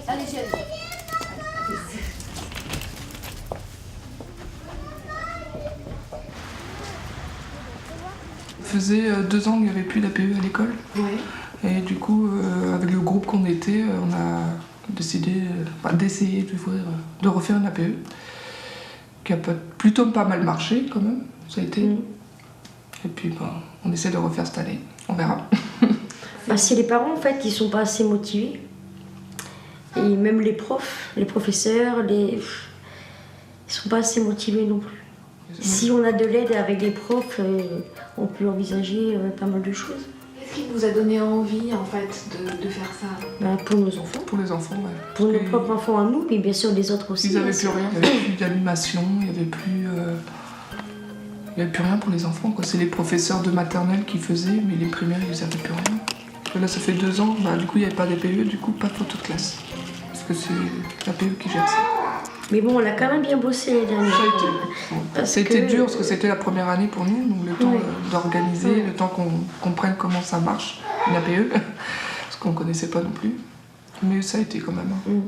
Allez, j'y vais. Ça faisait 2 ans qu'il n'y avait plus d'APE à l'école. Oui. Et du coup, avec le groupe qu'on était, on a décidé d'essayer de refaire une APE, qui a plutôt pas mal marché quand même, ça a été. Et puis on essaie de refaire cette année, on verra. C'est les parents en fait qui sont pas assez motivés. Et même les profs, les professeurs, ils sont pas assez motivés non plus. Si on a de l'aide avec les profs, on peut envisager pas mal de choses. Qu'est-ce qui vous a donné envie en fait de faire ça? Pour nos enfants. Pour les enfants, ouais. Pour nos propres enfants à nous, mais bien sûr les autres aussi. Ils n'avaient plus rien, il n'y avait plus d'animation, il n'y avait plus rien pour les enfants, quoi. C'est les professeurs de maternelle qui faisaient, mais les primaires, ils n'avaient plus rien. Parce que là, ça fait 2 ans, du coup, il n'y avait pas d'APE, du coup, pas de photo de classe. Parce que c'est l'APE qui gère ça. Mais bon, on a quand même bien bossé les dernières années. Ça a été dur, parce que c'était la première année pour nous, donc le temps d'organiser, le temps qu'on comprenne comment ça marche, une APE, parce qu'on ne connaissait pas non plus. Mais ça a été quand même. Ouais.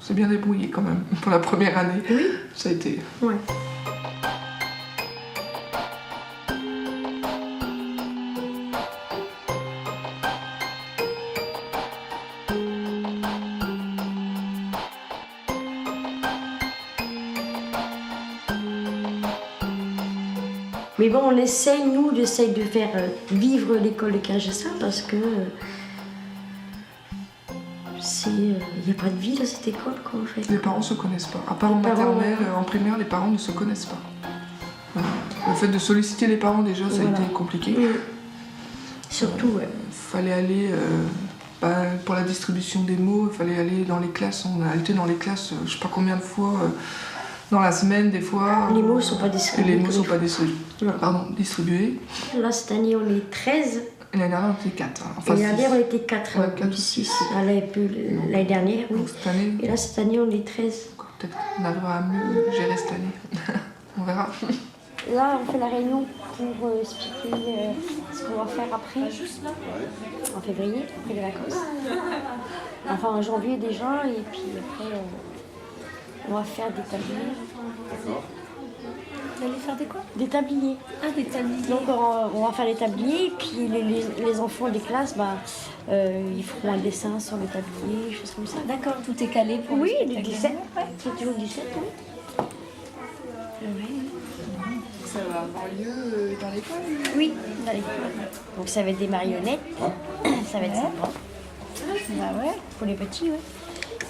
C'est bien débrouillé quand même, pour la première année. Oui. Ça a été. Ouais. Mais bon, on essaye de faire vivre l'école de Kinshasa parce que il n'y a pas de vie dans cette école, quoi, en fait. Les parents ne se connaissent pas. À part en maternelle, en primaire, les parents ne se connaissent pas. Voilà. Le fait de solliciter les parents, déjà, ça a été compliqué. Surtout, ouais. Il fallait aller, pour la distribution des mots, il fallait aller dans les classes. On a été dans les classes, je ne sais pas combien de fois, dans la semaine, des fois. Les mots ne sont pas distribués. Les mots ne sont pas distribués. Là, cette année, on est 13. L'année dernière, on était 4. Enfin, l'année dernière, on était 4. 4 ou 6. L'année dernière, oui. Donc, cette année, et là, cette année, on est 13. Peut-être qu'on arrivera à mieux gérer cette année. On verra. Là, on fait la réunion pour expliquer ce qu'on va faire après, en février, après les vacances. Enfin, en janvier déjà, et puis après, on va faire des tabliers. D'accord. Vous allez faire des quoi? Des tabliers. Ah, des tabliers. Donc, on va faire les tabliers, et puis les enfants des classes, ils feront un dessin sur les tabliers, choses comme ça. D'accord, tout est calé pour oui, le le 17. C'est toujours le 17, oui. Ça va avoir lieu dans l'école? Oui, dans l'école. Donc ça va être des marionnettes, ça va être sympa. Ah ouais. Pour les petits, oui.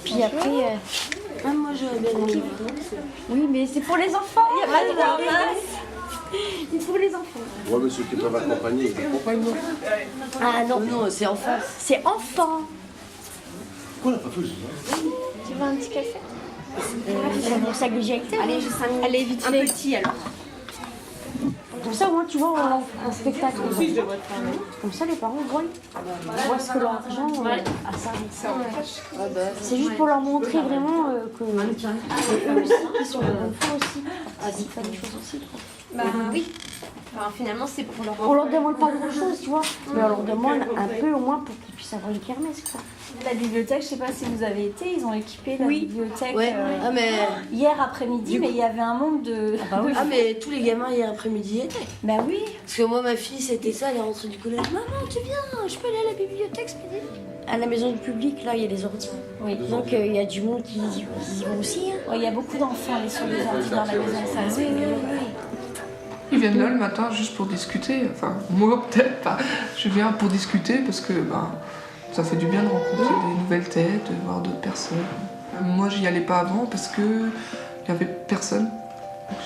Puis après, moi j'aurais bien aimé. Oui, mais c'est pour les enfants. Il n'y a pas de ramasse. C'est pour les enfants. Moi, monsieur qui peuvent accompagner, ils accompagnent, non? Ah non, c'est enfant. C'est enfant. Pourquoi on n'a pas fait ça? Tu veux un petit café? C'est mon sac de directeur. Allez, juste 5 minutes. Allez, vite fait. Un petit alors. Comme ça, moi, tu vois, on a un spectacle. Comme ça, les parents voient ce que leur argent a servi. C'est juste pour leur montrer vraiment que eux aussi, qu'ils sont de bonne foi aussi. Ils font des choses aussi. Bah oui. Enfin, finalement, c'est pour leur... On leur demande pas grand-chose, tu vois, mais on leur demande un peu au moins pour qu'ils puissent avoir une kermesse, quoi. La bibliothèque, je sais pas si vous avez été, ils ont équipé la bibliothèque hier après-midi, mais il y avait un nombre de... Ah mais tous les gamins hier après-midi y étaient. Bah oui. Parce que moi ma fille c'était ça, elle est rentrée du collège. Maman tu viens, je peux aller à la bibliothèque ce midi. À la maison du public, là, il y a des ordi. Oui. Donc il y a du monde qui y vont aussi. Hein. Il y a beaucoup d'enfants sur les ordi dans la maison, ça. Ils viennent là le matin juste pour discuter. Enfin, moi peut-être pas. Je viens pour discuter parce que ça fait du bien de rencontrer des nouvelles têtes, de voir d'autres personnes. Moi, j'y allais pas avant parce que il y avait personne.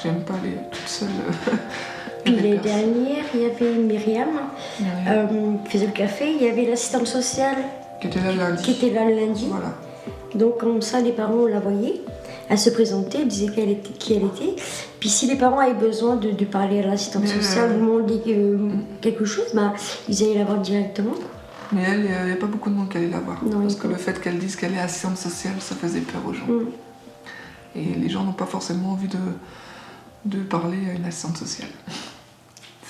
J'aime pas aller toute seule. Puis l'année dernière, il y avait Myriam qui faisait le café. Il y avait l'assistante sociale qui était là le lundi. Voilà. Donc comme ça, les parents la voyaient. Elle se présentait, elle disait qui elle était. Puis si les parents avaient besoin de parler à l'assistante sociale ou demander quelque chose, ils allaient la voir directement. Mais elle, il n'y a pas beaucoup de monde qui allait la voir. Parce que le fait qu'elle dise qu'elle est assistante sociale, ça faisait peur aux gens. Et les gens n'ont pas forcément envie de parler à une assistante sociale.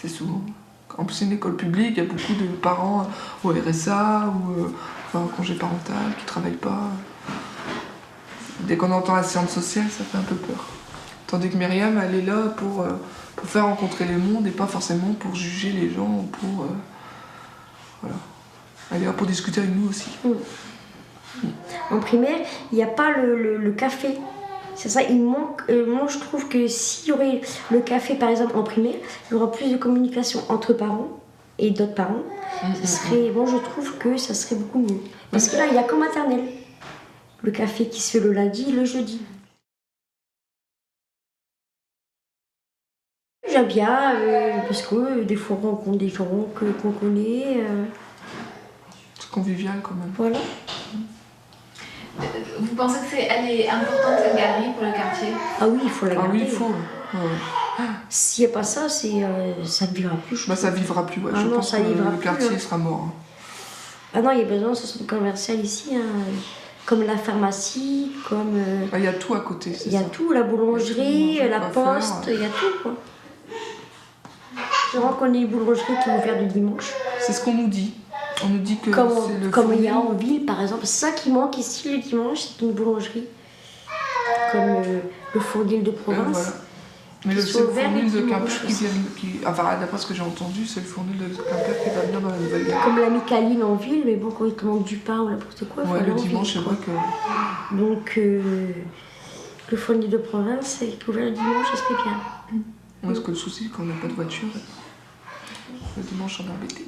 C'est souvent. En plus, c'est une école publique, il y a beaucoup de parents au RSA ou en congé parental qui ne travaillent pas. Dès qu'on entend assistante sociale, ça fait un peu peur. Tandis que Myriam, elle est là pour faire rencontrer les mondes et pas forcément pour juger les gens ou pour... voilà. Elle est là pour discuter avec nous aussi. En primaire, il n'y a pas le café. C'est ça, il manque. Moi, je trouve que s'il y aurait le café, par exemple, en primaire, il y aura plus de communication entre parents et d'autres parents. Ça serait, moi, je trouve que ça serait beaucoup mieux. Parce que là, il n'y a qu'en maternelle. Le café qui se fait le lundi et le jeudi. J'aime bien, parce que des fois, on rencontre des gens qu'on connaît. C'est convivial quand même. Voilà. Vous pensez qu'elle est importante cette galerie pour le quartier? Ah oui, il faut la garder. Ah oui, il faut. Ouais. S'il n'y a pas ça, ça ne vivra plus. Ça vivra plus, ouais. Ah je non, pense ça que vivra le plus, quartier hein. sera mort. Hein. Ah non, il y a besoin de ce centre commercial ici, hein, comme la pharmacie, comme... Il y a tout à côté, c'est il y a ça. tout, la boulangerie, la poste, il y a tout, quoi. Je reconnais les boulangeries qui vont faire du dimanche. C'est ce qu'on nous dit. On nous dit que Comme c'est le il y a fournil. en ville, par exemple. C'est ça qui manque ici le dimanche, c'est une boulangerie. Comme le Fournil de province. Voilà. Mais Qui c'est sont le ouverts fournil les de dimanches Quimper qui aussi. vient... Enfin, d'après ce que j'ai entendu, c'est le fournil de Quimper qui va venir dans la nouvelle gare. Comme la Micaline en ville, mais bon, quand ils commandent du pain ou n'importe quoi, il faut Ouais, aller le en dimanche, ville, c'est quoi. vrai que... Donc, le Fournil de province, c'est ouvert le dimanche, ça serait bien. Parce que le souci, c'est qu'on n'a pas de voiture, le dimanche, on est embêté.